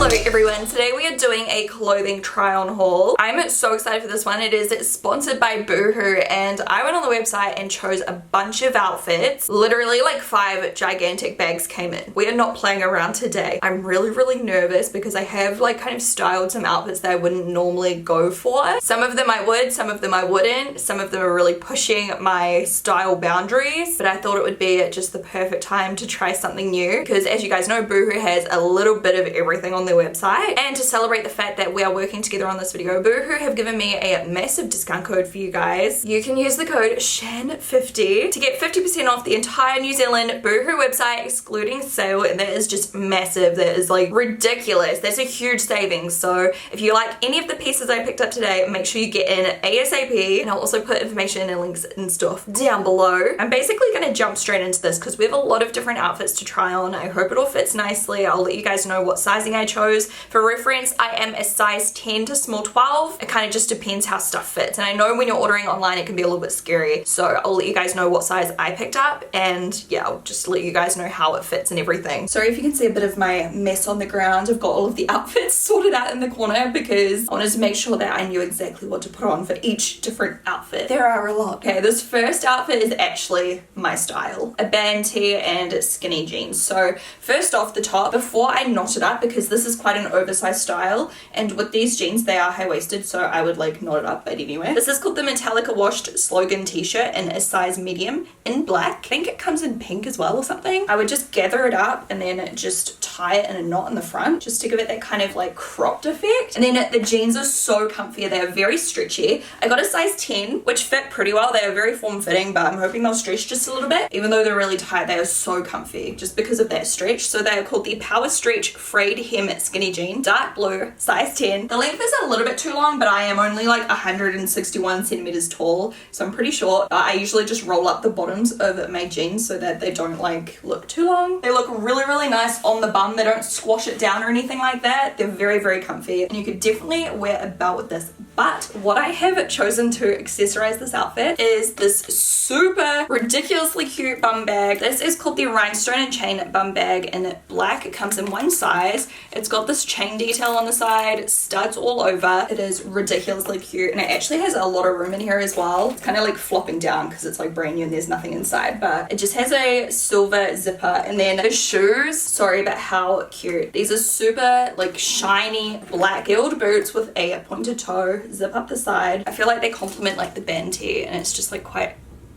Hello everyone, today we are doing a clothing try on haul. I'm so excited for this one. It is sponsored by Boohoo and I went on the website and chose a bunch of outfits. Literally like 5 gigantic bags came in. We are not playing around today. I'm really nervous because I have like kind of styled some outfits that I wouldn't normally go for. Some of them I would, some of them I wouldn't. Some of them are really pushing my style boundaries, but I thought it would be just the perfect time to try something new because as you guys know, Boohoo has a little bit of everything on their website. And to celebrate the fact that we are working together on this video, Boohoo have given me a massive discount code for you guys. You can use the code SHAAN50 to get 50% off the entire New Zealand Boohoo website excluding sale, and that is just massive. That is like ridiculous. That's a huge savings. So if you like any of the pieces I picked up today, make sure you get in ASAP, and I'll also put information and links and stuff down below. I'm basically going to jump straight into this because we have a lot of different outfits to try on. I hope it all fits nicely. I'll let you guys know what sizing I chose. For reference, I am a size 10 to small 12. It kind of just depends how stuff fits, and I know when you're ordering online it can be a little bit scary, so I'll let you guys know what size I picked up, and yeah, I'll just let you guys know how it fits and everything. Sorry if you can see a bit of my mess on the ground. I've got all of the outfits sorted out in the corner because I wanted to make sure that I knew exactly what to put on for each different outfit. There are a lot. Okay, this first outfit is actually my style. A band tee and skinny jeans. So first off the top, before I knot it up, because this is quite an oversized style, and with these jeans they are high-waisted, so I would like knot it up, but anyway. This is called the Metallica Washed Slogan t-shirt in a size medium in black. I think it comes in pink as well or something. I would just gather it up and then just tie it in a knot in the front just to give it that kind of like cropped effect. And then the jeans are so comfy. They are very stretchy. I got a size 10, which fit pretty well. They are very form-fitting, but I'm hoping they'll stretch just a little bit. Even though they're really tight, they are so comfy just because of that stretch. So they are called the Power Stretch Frayed Hem Skinny Jean, dark blue, size 10. The length is a little bit too long, but I am only like 161 centimeters tall, so I'm pretty short. I usually just roll up the bottoms of my jeans so that they don't like look too long. They look really nice on the bum. They don't squash it down or anything like that. They're very comfy, and you could definitely wear a belt with this. But what I have chosen to accessorize this outfit is this super ridiculously cute bum bag. This is called the Rhinestone and Chain bum bag in black. It comes in one size. It's got this chain detail on the side, studs all over. It is ridiculously cute, and it actually has a lot of room in here as well. It's kind of like flopping down because it's like brand new and there's nothing inside, but it just has a silver zipper. And then the shoes, sorry, but how cute. These are super like shiny black heeled boots with a pointed toe, zip up the side. I feel like they complement like the band tee, and it's just like quite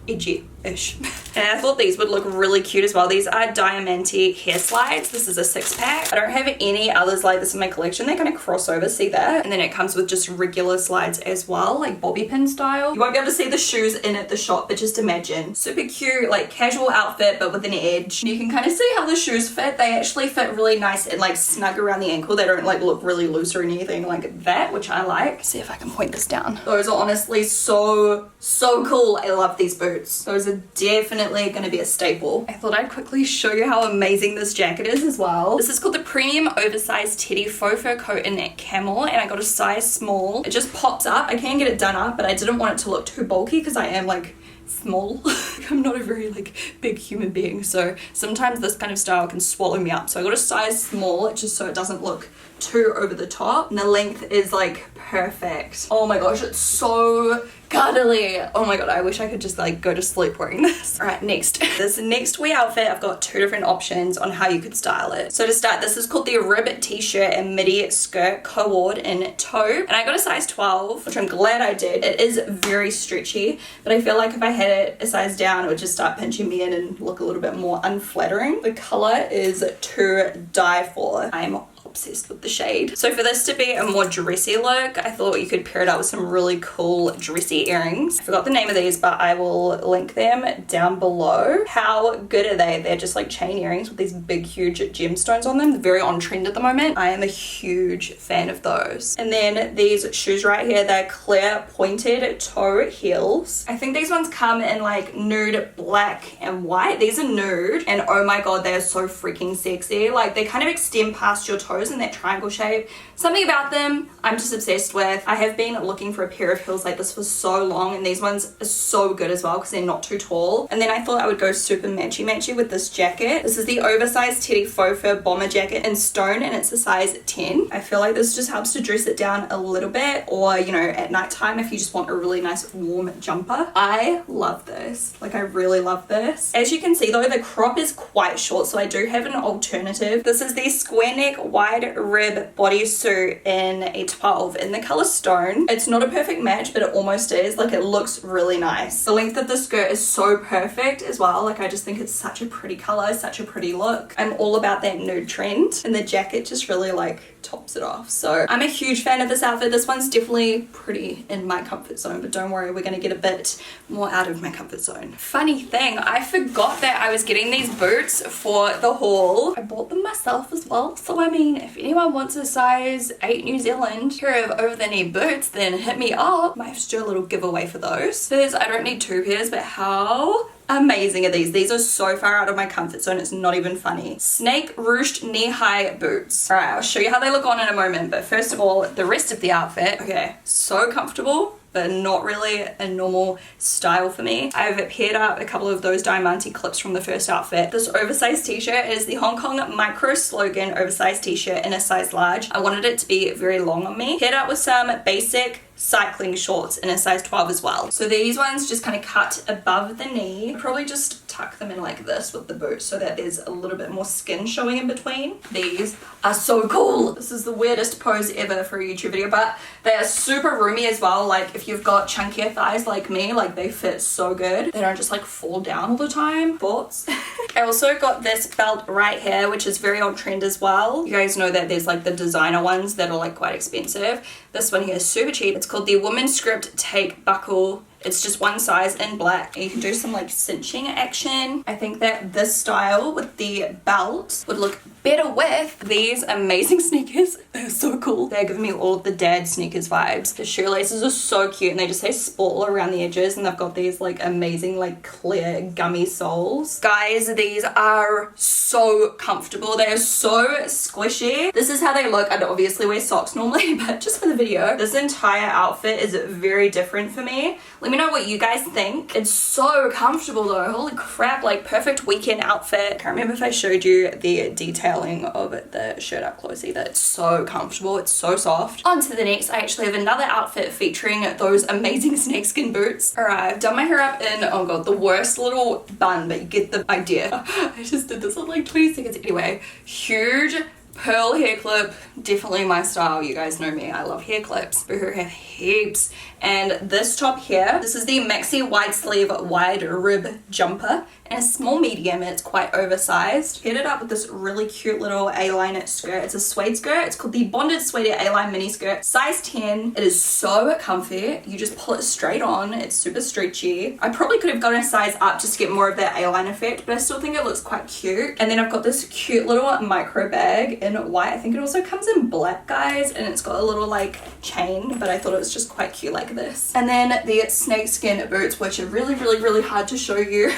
edgy-ish. And I thought these would look really cute as well. These are Diamante hair slides. This is a 6-pack. I don't have any others like this in my collection. They kind of cross over, see that? And then it comes with just regular slides as well, like bobby pin style. You won't be able to see the shoes in at the shop, but just imagine. Super cute, like casual outfit, but with an edge. You can kind of see how the shoes fit. They actually fit really nice and like snug around the ankle. They don't like look really loose or anything like that, which I like. See if I can point this down. Those are honestly so cool. I love these boots. Those are definitely going to be a staple. I thought I'd quickly show you how amazing this jacket is as well. This is called the Premium Oversized Teddy Faux Fur Coat in camel, and I got a size small. It just pops up. I can get it done up, but I didn't want it to look too bulky because I am like small. I'm not a very like big human being, so sometimes this kind of style can swallow me up. So I got a size small just so it doesn't look too over the top, and the length is like perfect. Oh my gosh, it's so cuddly. Oh my god, I wish I could just like go to sleep wearing this. All right, next. This next wee outfit, I've got 2 different options on how you could style it. So to start, this is called the Rib t-shirt and midi skirt cord in taupe, and I got a size 12, which I'm glad I did. It is very stretchy, but I feel like if I had it a size down, it would just start pinching me in and look a little bit more unflattering. The color is to die for. I'm obsessed with the shade. So for this to be a more dressy look, I thought you could pair it up with some really cool dressy earrings. I forgot the name of these, but I will link them down below. How good are they? They're just like chain earrings with these big huge gemstones on them. They're very on trend at the moment. I am a huge fan of those. And then these shoes right here, they're clear pointed toe heels. I think these ones come in like nude, black and white. These are nude, and oh my god, they are so freaking sexy. Like they kind of extend past your toes toes in that triangle shape. Something about them I'm just obsessed with. I have been looking for a pair of heels like this for so long, and these ones are so good as well because they're not too tall. And then I thought I would go super matchy with this jacket. This is the oversized Teddy faux fur bomber jacket in stone, and it's a size 10. I feel like this just helps to dress it down a little bit, or you know, at nighttime if you just want a really nice warm jumper. I love this. Like, I really love this. As you can see though, the crop is quite short, so I do have an alternative. This is the square neck wide rib bodysuit in a 12 in the color stone. It's not a perfect match, but it almost is. Like, it looks really nice. The length of the skirt is so perfect as well. Like, I just think it's such a pretty color, such a pretty look. I'm all about that nude trend, and the jacket just really like tops it off. So I'm a huge fan of this outfit. This one's definitely pretty in my comfort zone, but don't worry, we're gonna get a bit more out of my comfort zone. Funny thing, I forgot that I was getting these boots for the haul. I bought them myself as well, so I mean, if anyone wants a size 8 New Zealand pair of over the knee boots, then hit me up. Might have to do a little giveaway for those. Because I don't need 2 pairs, but how amazing are these? These are so far out of my comfort zone, it's not even funny. Snake ruched knee-high boots. All right, I'll show you how they look on in a moment, but first of all, the rest of the outfit. Okay, so comfortable, but not really a normal style for me. I've paired up a couple of those diamante clips from the first outfit. This oversized t-shirt is the Hong Kong micro slogan oversized t-shirt in a size large. I wanted it to be very long on me. Paired up with some basic cycling shorts in a size 12 as well. So these ones just kind of cut above the knee. Probably just tuck them in like this with the boots so that there's a little bit more skin showing in between. These are so cool. This is the weirdest pose ever for a YouTube video, but they are super roomy as well. Like, if you've got chunkier thighs like me, like, they fit so good. They don't just like fall down all the time. Thoughts? I also got this belt right here, which is very on trend as well. You guys know that there's like the designer ones that are like quite expensive. This one here is super cheap. It's called the Women's Script Take Buckle. It's just one size in black, and you can do some like cinching action. I think that this style with the belt would look better with these amazing sneakers. They're so cool. They're giving me all of the dad sneakers vibes. The shoelaces are so cute, and they just say sport all around the edges, and they've got these like amazing like clear gummy soles. Guys, these are so comfortable. They are so squishy. This is how they look. I'd obviously wear socks normally, but just for the video, this entire outfit is very different for me. Let me know what you guys think. It's so comfortable though. Holy crap, like perfect weekend outfit. I can't remember if I showed you the detailing of the shirt up close either. It's so comfortable. It's so soft. On to the next. I actually have another outfit featuring those amazing snakeskin boots. Alright, I've done my hair up in, oh god, the worst little bun, but you get the idea. I just did this in like 20 seconds. Anyway, huge pearl hair clip, definitely my style. You guys know me, I love hair clips. Boohoo have heaps. And this top here, this is the maxi wide sleeve wide rib jumper in a small medium, and it's quite oversized. Paired it up with this really cute little A-line skirt. It's a suede skirt. It's called the bonded suede A-line mini skirt, size 10. It is so comfy. You just pull it straight on. It's super stretchy. I probably could have gone a size up just to get more of that A-line effect, but I still think it looks quite cute. And then I've got this cute little micro bag in white. I think it also comes in black, guys, and it's got a little like chain, but I thought it was just quite cute like this. And then the snakeskin boots, which are really hard to show you.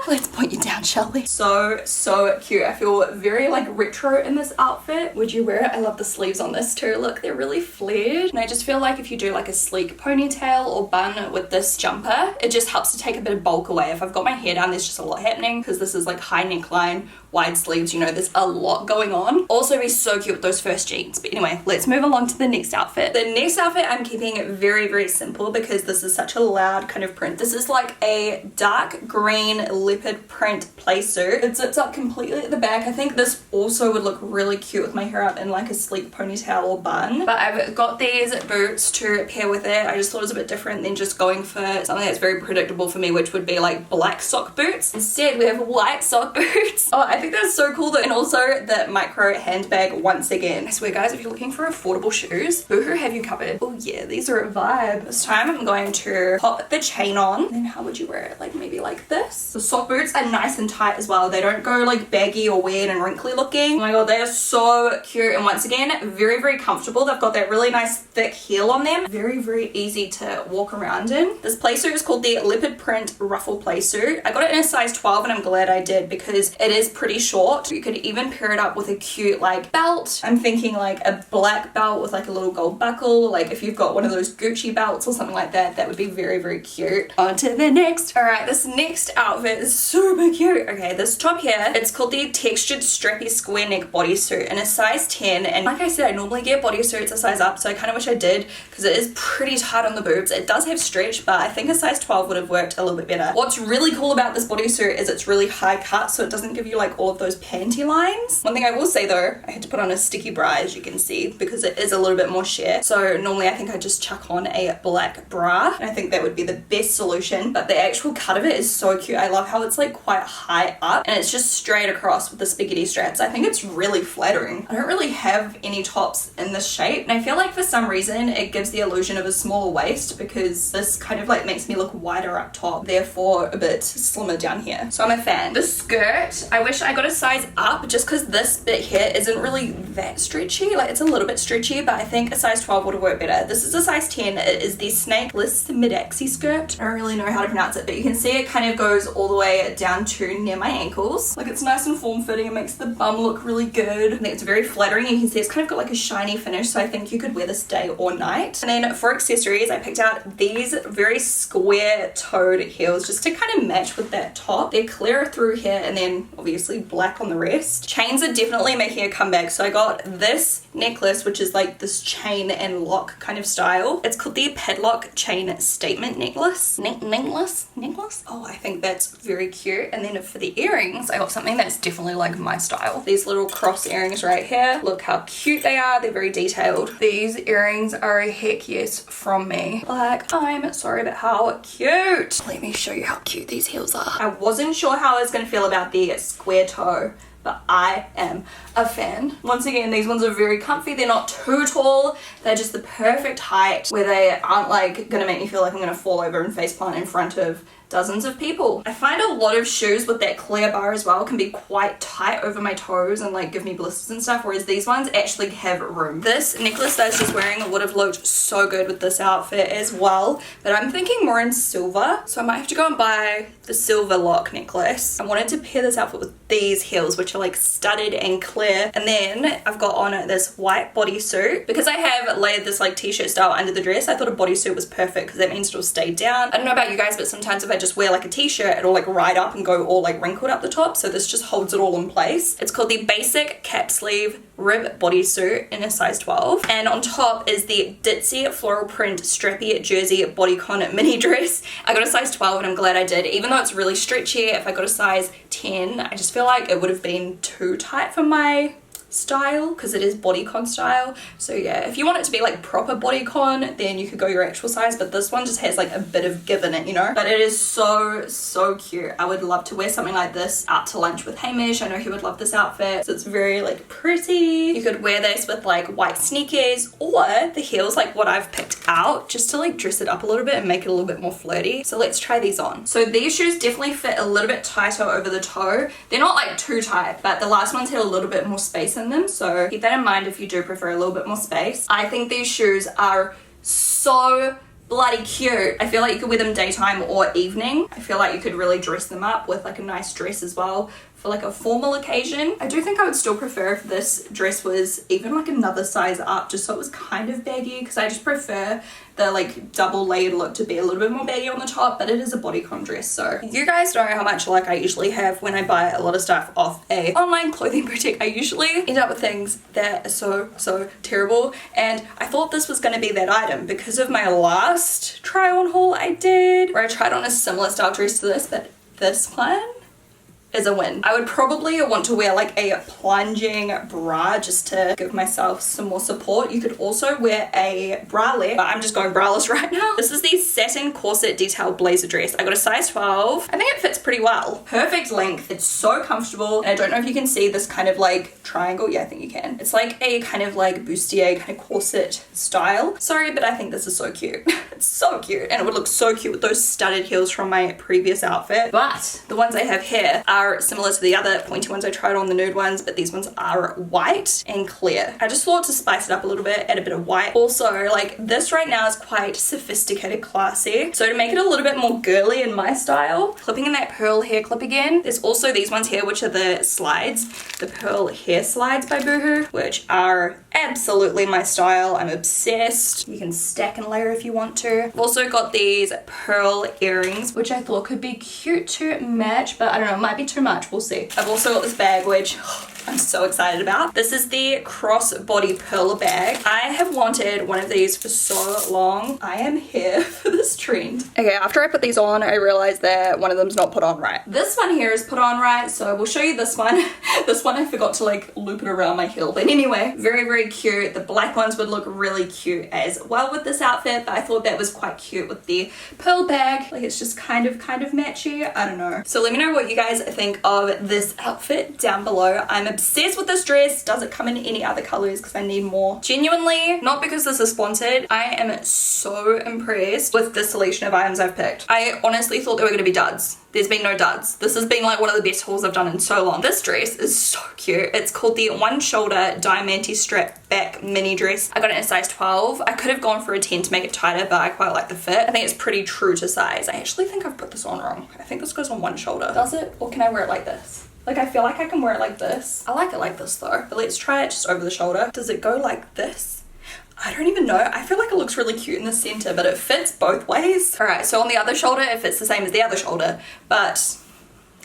Let's point you down, shall we? So cute. I feel very like retro in this outfit. Would you wear it? I love the sleeves on this too. Look, they're really flared. And I just feel like if you do like a sleek ponytail or bun with this jumper, it just helps to take a bit of bulk away. If I've got my hair down, there's just a lot happening because this is like high neckline, wide sleeves, you know, there's a lot going on. Also be so cute with those first jeans. But anyway, let's move along to the next outfit. The next outfit I'm keeping very simple because this is such a loud kind of print. This is like a dark green leopard print play suit. It zips up completely at the back. I think this also would look really cute with my hair up in like a sleek ponytail or bun. But I've got these boots to pair with it. I just thought it was a bit different than just going for something that's very predictable for me, which would be like black sock boots. Instead, we have white sock boots. Oh, I think that's so cool though. And also the micro handbag once again. I swear guys, if you're looking for affordable shoes, Boohoo have you covered. Oh yeah, these are a vibe. This time I'm going to pop the chain on. Then how would you wear it? Like maybe like this. The sock boots are nice and and tight as well. They don't go like baggy or weird and wrinkly looking. Oh my god, they are so cute, and once again, very, very comfortable. They've got that really nice thick heel on them. Very, very easy to walk around in. This playsuit is called the leopard print ruffle playsuit. I got it in a size 12 and I'm glad I did because it is pretty short. You could even pair it up with a cute like belt. I'm thinking like a black belt with like a little gold buckle. Like if you've got one of those Gucci belts or something like that, that would be very, very cute. On to the next. All right, this next outfit is super cute. Okay, this top here, it's called the textured strappy square neck bodysuit in a size 10. And like I said, I normally get bodysuits a size up, so I kind of wish I did because it is pretty tight on the boobs. It does have stretch, but I think a size 12 would have worked a little bit better. What's really cool about this bodysuit is it's really high cut, so it doesn't give you like all of those panty lines. One thing I will say though, I had to put on a sticky bra, as you can see, because it is a little bit more sheer. So normally I think I just chuck on a black bra, and I think that would be the best solution, but the actual cut of it is so cute. I love how it's like quite high up and it's just straight across with the spaghetti straps. I think it's really flattering. I don't really have any tops in this shape, and I feel like for some reason it gives the illusion of a smaller waist because this kind of like makes me look wider up top, therefore a bit slimmer down here. So I'm a fan. The skirt, I wish I got a size up just because this bit here isn't really that stretchy. Like it's a little bit stretchy, but I think a size 12 would have worked better. This is a size 10. It is the snakeless mid-axi skirt. I don't really know how to pronounce it, but you can see it kind of goes all the way down to near my ankles. Like it's nice and form-fitting. It makes the bum look really good. I think it's very flattering. You can see it's kind of got like a shiny finish, so I think you could wear this day or night. And then for accessories, I picked out these very square-toed heels just to kind of match with that top. They're clear through here and then obviously black on the rest. Chains are definitely making a comeback, so I got this necklace, which is like this chain and lock kind of style. It's called the padlock chain statement necklace. Necklace? Oh, I think that's very cute. And then for the earrings, I got something that's definitely like my style. These little cross earrings right here. Look how cute they are. They're very detailed. These earrings are a heck yes from me. Like, I'm sorry, but how cute. Let me show you how cute these heels are. I wasn't sure how I was going to feel about the square toe, but I am a fan. Once again, these ones are very comfy. They're not too tall. They're just the perfect height where they aren't like gonna make me feel like I'm gonna fall over and faceplant in front of dozens of people. I find a lot of shoes with that clear bar as well can be quite tight over my toes and like give me blisters and stuff, whereas these ones actually have room. This necklace that I was just wearing would have looked so good with this outfit as well, but I'm thinking more in silver, so I might have to go and buy the silver lock necklace. I wanted to pair this outfit with these heels, which are like studded and clear, and then I've got on this white bodysuit. Because I have layered this like t-shirt style under the dress, I thought a bodysuit was perfect because that means it'll stay down. I don't know about you guys, but sometimes if I just wear like a t-shirt, it'll like ride up and go all like wrinkled up the top, so this just holds it all in place. It's called the basic cap sleeve rib bodysuit in a size 12, and on top is the ditzy floral print strappy jersey bodycon mini dress. I got a size 12 and I'm glad I did, even though it's really stretchy. If I got a size 10, I just feel like it would have been too tight for my style because it is bodycon style. So yeah, if you want it to be like proper bodycon, then you could go your actual size, but this one just has like a bit of give in it, you know. But it is so cute. I would love to wear something like this out to lunch with Hamish. I know he would love this outfit. So it's very like pretty. You could wear this with like white sneakers or the heels like what I've picked out, just to like dress it up a little bit and make it a little bit more flirty. So let's try these on. So these shoes definitely fit a little bit tighter over the toe. They're not like too tight, but the last ones had a little bit more space in them, so keep that in mind if you do prefer a little bit more space. I think these shoes are so bloody cute. I feel like you could wear them daytime or evening. I feel like you could really dress them up with like a nice dress as well for like a formal occasion. I do think I would still prefer if this dress was even like another size up, just so it was kind of baggy, because I just prefer the like double layered look to be a little bit more baggy on the top, but it is a bodycon dress. So you guys know how much luck I usually have when I buy a lot of stuff off a online clothing boutique. I usually end up with things that are so terrible, and I thought this was going to be that item because of my last try on haul I did, where I tried on a similar style dress to this, but this one is a win. I would probably want to wear like a plunging bra just to give myself some more support. You could also wear a bralette, but I'm just going braless right now. This is the satin corset detail blazer dress. I got a size 12. I think it fits pretty well. Perfect length. It's so comfortable. And I don't know if you can see this kind of like triangle. Yeah, I think you can. It's like a kind of like bustier kind of corset style. Sorry, but I think this is so cute. It's so cute. And it would look so cute with those studded heels from my previous outfit. But the ones I have here are are similar to the other pointy ones I tried on, the nude ones, but these ones are white and clear. I just thought to spice it up a little bit, add a bit of white. Also, like this right now is quite sophisticated, classy. So to make it a little bit more girly in my style, clipping in that pearl hair clip again. There's also these ones here, which are the slides, the pearl hair slides by Boohoo, which are absolutely my style. I'm obsessed. You can stack and layer if you want to. I've also got these pearl earrings, which I thought could be cute to match, but I don't know, it might be too much. We'll see. I've also got this bag, which I'm so excited about. This is the crossbody pearl bag. I have wanted one of these for so long. I am here for this trend. Okay, after I put these on, I realized that one of them's not put on right. This one here is put on right, so I will show you this one. This one I forgot to like loop it around my heel, but anyway, very, very cute. The black ones would look really cute as well with this outfit, but I thought that was quite cute with the pearl bag. Like it's just kind of matchy. I don't know. So let me know what you guys think of this outfit down below. I'm obsessed with this dress. Does it come in any other colors? Because I need more. Genuinely, not because this is sponsored, I am so impressed with the selection of items I've picked. I honestly thought they were going to be duds. There's been no duds. This has been like one of the best hauls I've done in so long. This dress is so cute. It's called the one shoulder diamante strap back mini dress. I got it in a size 12. I could have gone for a 10 to make it tighter, but I quite like the fit. I think it's pretty true to size. I actually think I've put this on wrong. I think this goes on one shoulder. Does it? Or can I wear it like this? Like I feel like I can wear it like this. I like it like this though. But let's try it just over the shoulder. Does it go like this? I don't even know. I feel like it looks really cute in the center, but it fits both ways. All right, so on the other shoulder, it fits the same as the other shoulder, but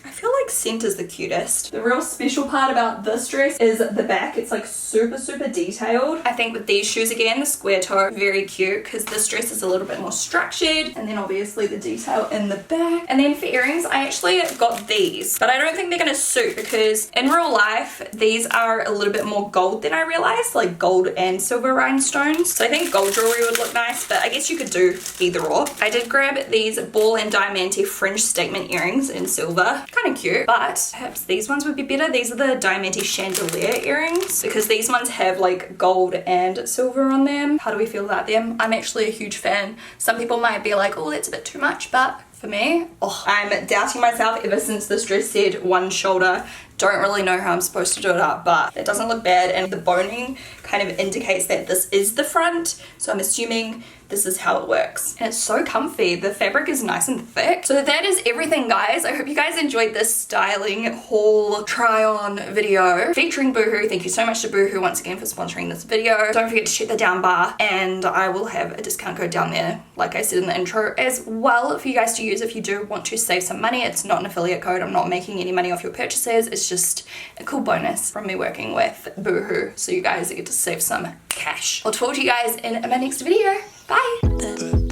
I feel like center's the cutest. The real special part about this dress is the back. It's like super detailed. I think with these shoes again, the square toe, very cute because this dress is a little bit more structured, and then obviously the detail in the back. And then for earrings, I actually got these, but I don't think they're gonna suit because in real life, these are a little bit more gold than I realized, like gold and silver rhinestones. So I think gold jewelry would look nice, but I guess you could do either or. I did grab these ball and diamante fringe statement earrings in silver. Kind of cute, but perhaps these ones would be better. These are the diamante chandelier earrings because these ones have like gold and silver on them. How do we feel about them? I'm actually a huge fan. Some people might be like, oh, that's a bit too much, but for me, oh, I'm doubting myself ever since this dress said one shoulder. Don't really know how I'm supposed to do it up, but it doesn't look bad, and the boning kind of indicates that this is the front, so I'm assuming this is how it works. And it's so comfy. The fabric is nice and thick. So that is everything, guys. I hope you guys enjoyed this styling haul try on video featuring Boohoo. Thank you so much to Boohoo once again for sponsoring this video. Don't forget to check the down bar, and I will have a discount code down there, like I said in the intro, as well for you guys to use if you do want to save some money. It's not an affiliate code. I'm not making any money off your purchases. It's just a cool bonus from me working with Boohoo, so you guys get to save some cash. I'll talk to you guys in my next video. Bye!